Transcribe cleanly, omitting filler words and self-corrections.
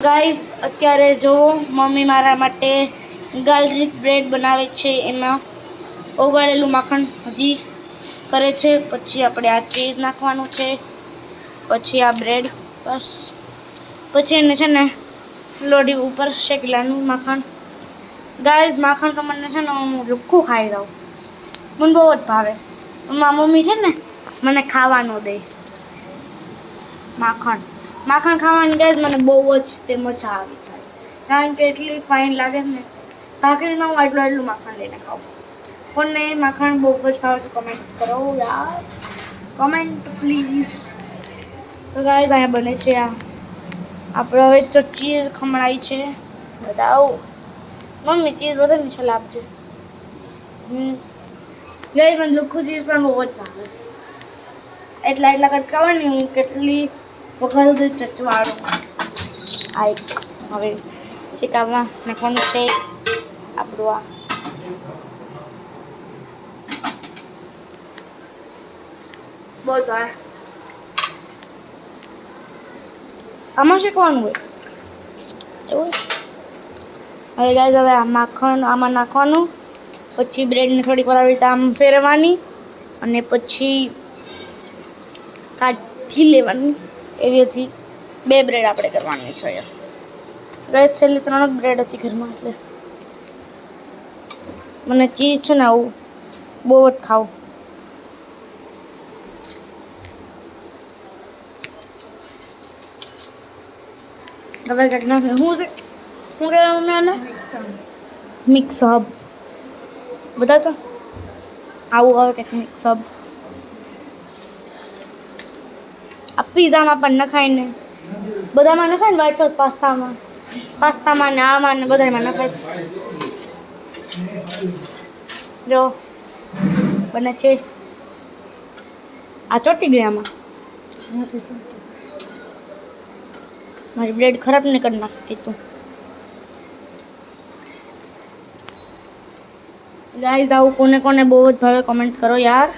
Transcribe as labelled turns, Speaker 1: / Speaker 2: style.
Speaker 1: Guys અત્યારે જો mummy મારા માટે ગાર્લિક બ્રેડ બનાવે છે, એમાં ઓગાળેલું માખણ હજી કરે છે. પછી આપણે આ ચીઝ નાખવાનું છે, પછી આ બ્રેડ, બસ પછી એને છે ને લોડી ઉપર શેકેલાનું માખણ. ગાઈઝ માખણ તો મને છે ને હું રૂખું ખાઈ જાઉં, મને બહુ જ ભાવે. મારી મમ્મી છે ને મને ખાવાનું દે માખણ ખાવાની. ગાઈઝ મને બહુ જ તે મજા આવી જાય, કારણ કે એટલી ફાઇન લાગે ને ભાખરીમાં હું એટલું માખણ લઈને ખાઉં. કોને માખણ બહુ જ ભાવે છે કમેન્ટ કરો યાર, કમેન્ટ પ્લીઝ. તો ગાઈઝ અહીંયા બને છે આ આપણે હવે ચીઝ ખમણાઈ છે. બતાવો મમ્મી ચીઝ વધારે મીઠા લાગશે. ગાઈઝ મને લુખું ચીઝ પણ બહુ જ ભાવે, એટલા કટકાવાની હું કેટલી વખત ચચવાડું. આ એક હવે શેકાવવા નાખવાનું છે આપણું. આ બહુ જ આમાં શેકવાનું હોય એવું. હવે ગાઈઝ હવે આ માખણ આમાં નાખવાનું, પછી બ્રેડને થોડીક વાર આવી રીતે આમ ફેરવવાની અને પછી કાઢી લેવાની. એવી હતી 2 બ્રેડ આપણે કરવાની છે. ગાઈઝ છેલ્લી 3 જ બ્રેડ હતી ઘરમાં, એટલે મને ચીઝ છે ને આવું બહુ જ ખાવું. હવે કંઈક નાખે શું છે, શું કહેવાય મમ્મી આને? Mix hub. બધા તો આવું હવે કંઈક મિક્સ હબ. આ પીઝામાં પણ નખાય ને બધામાં નખાય ને, વ્હાઈટ સોસ પાસ્તામાં ને આમાં ને બધામાં નખાય. જો બને છે. આ ચોટી ગઈ આમાં. મારી બ્રેડ ખરાબ નહીં કરી નાખતી તું. ગાઈઝ આવું કોને કોને બહુ જ ભાવે કમેન્ટ કરો યાર.